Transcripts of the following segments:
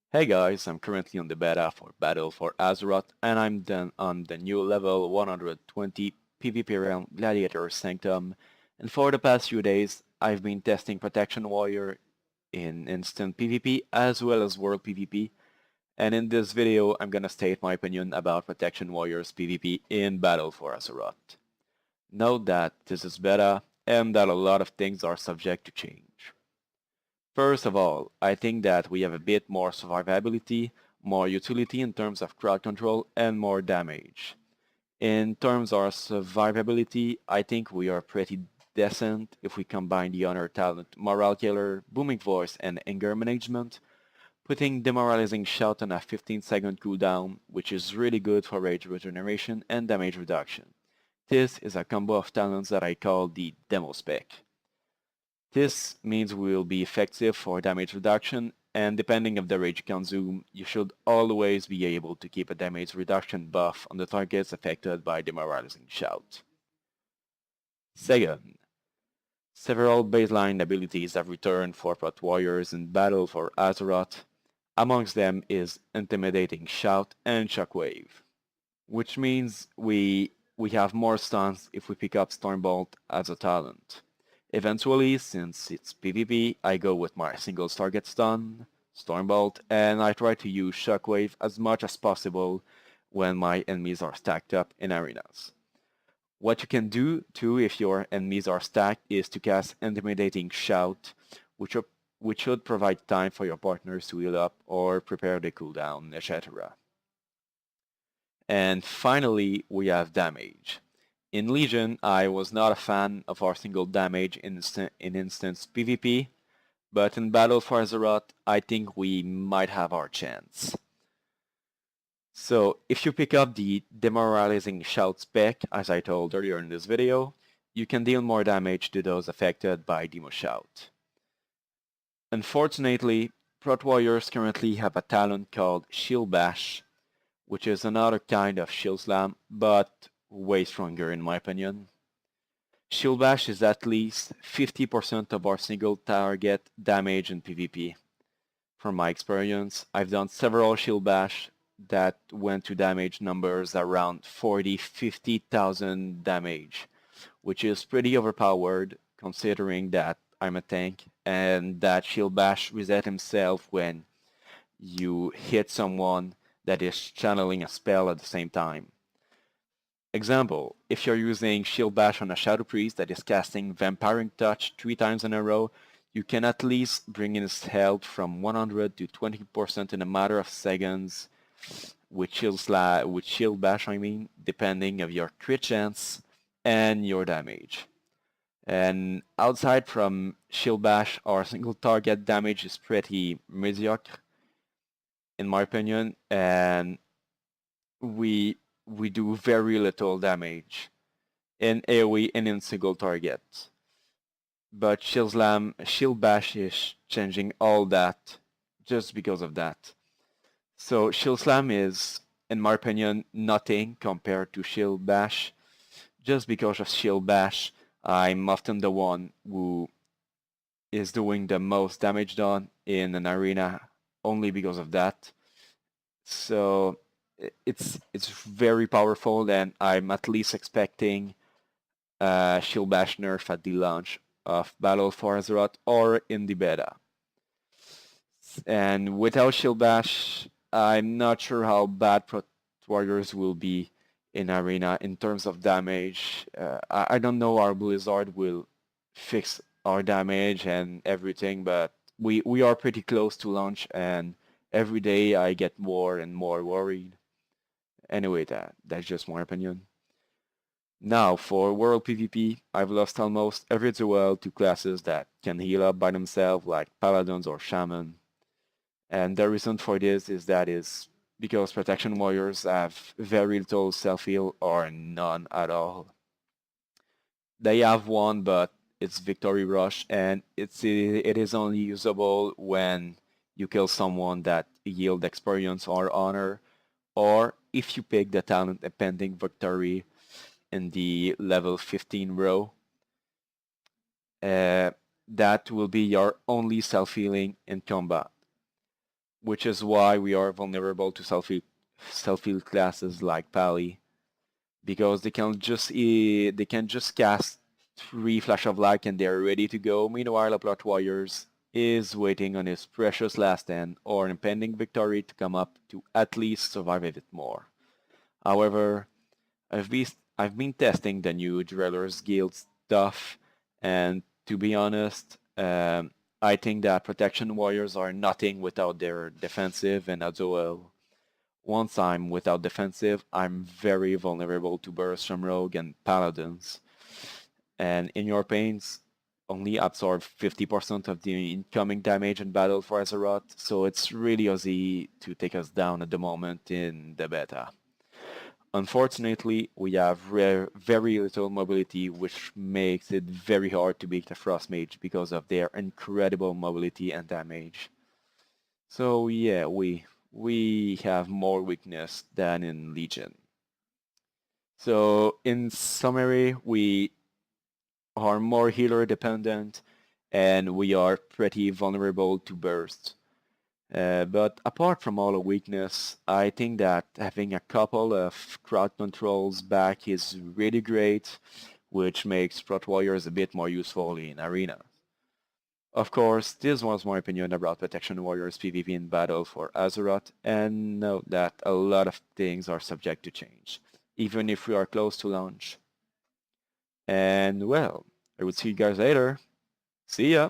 Hey guys, I'm currently on the beta for Battle for Azeroth and I'm then on the new level 120 PvP realm Gladiator Sanctum, and for the past few days I've been testing Protection Warrior in instant PvP as well as World PvP, and in this video I'm gonna state my opinion about Protection Warrior's PvP in Battle for Azeroth. Note that this is beta and that a lot of things are subject to change. First of all, I think that we have a bit more survivability, more utility in terms of crowd control, and more damage. In terms of survivability, I think we are pretty decent if we combine the honor talent, morale killer, booming voice, and anger management, putting demoralizing shout on a 15-second cooldown, which is really good for rage regeneration and damage reduction. This is a combo of talents that I call the demo spec. This means we will be effective for damage reduction, and depending on the rage you consume, you should always be able to keep a damage reduction buff on the targets affected by demoralizing shout. Second, several baseline abilities have returned for Prot Warriors in Battle for Azeroth. Amongst them is Intimidating Shout and Shockwave, which means we have more stuns if we pick up Stormbolt as a talent. Eventually, since it's PvP, I go with my single target stun, Stormbolt, and I try to use Shockwave as much as possible when my enemies are stacked up in arenas. What you can do too if your enemies are stacked is to cast Intimidating Shout, which should provide time for your partners to heal up or prepare the cooldown, etc. And finally, we have damage. In Legion, I was not a fan of our single damage in instance PvP, but in Battle for Azeroth, I think we might have our chance. So, if you pick up the Demoralizing Shout spec, as I told earlier in this video, you can deal more damage to those affected by Demo Shout. Unfortunately, Prot Warriors currently have a talent called Shield Bash, which is another kind of Shield Slam, but way stronger in my opinion. Shield Bash is at least 50% of our single target damage in PvP. From my experience, I've done several Shield Bash that went to damage numbers around 40-50,000 damage, which is pretty overpowered considering that I'm a tank and that Shield Bash reset himself when you hit someone that is channeling a spell at the same time. Example, if you're using Shield Bash on a Shadow Priest that is casting Vampiring Touch 3 times in a row, you can at least bring in his health from 100 to 20% in a matter of seconds with Shield Bash, depending of your crit chance and your damage. And outside from Shield Bash, our single target damage is pretty mediocre, in my opinion, and we do very little damage in AoE and in single target. But Shield Bash is changing all that just because of that. So Shield Slam is, in my opinion, nothing compared to Shield Bash. Just because of Shield Bash, I'm often the one who is doing the most damage done in an arena only because of that. So it's very powerful, and I'm at least expecting Shield Bash nerf at the launch of Battle for Azeroth or in the beta. And without Shield Bash, I'm not sure how bad Prot Warriors will be in arena in terms of damage. I don't know how Blizzard will fix our damage and everything, but we are pretty close to launch, and every day I get more and more worried. Anyway, that's just my opinion. Now, for World PvP, I've lost almost every duel to classes that can heal up by themselves, like Paladins or Shaman. And the reason for this is because Protection Warriors have very little self-heal or none at all. They have one, but it's Victory Rush, and it is only usable when you kill someone that yield experience or honor, or if you pick the talent Impending Victory in the level 15 row. That will be your only self-healing in combat. which is why we are vulnerable to self-heal classes like Pally, because they can just cast 3 Flash of Light and they're ready to go. Meanwhile, a Plot Warriors is waiting on his precious last stand or an impending victory to come up to at least survive a bit more. However, I've been testing the new Drillers Guild stuff, and to be honest, I think that Protection Warriors are nothing without their defensive, and as well, once I'm without defensive, I'm very vulnerable to burst from Rogue and Paladins. And in your pains, only absorb 50% of the incoming damage in Battle for Azeroth, so it's really easy to take us down at the moment in the beta. Unfortunately, we have very little mobility, which makes it very hard to beat the Frost Mage because of their incredible mobility and damage. So yeah, we have more weakness than in Legion. So in summary, we are more healer dependent and we are pretty vulnerable to bursts. But apart from all the weakness, I think that having a couple of crowd controls back is really great, which makes Prot Warriors a bit more useful in arenas. Of course, this was my opinion about Protection Warriors PvP in Battle for Azeroth, and note that a lot of things are subject to change, even if we are close to launch. And well, I will see you guys later. See ya!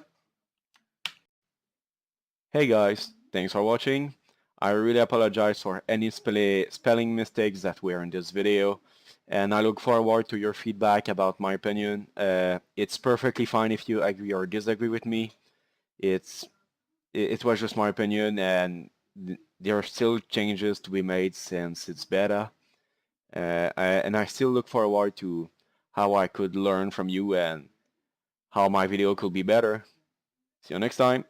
Hey guys, thanks for watching. I really apologize for any spelling mistakes that were in this video, and I look forward to your feedback about my opinion. It's perfectly fine if you agree or disagree with me. It was just my opinion, and there are still changes to be made since it's beta. And I still look forward to how I could learn from you and how my video could be better. See you next time.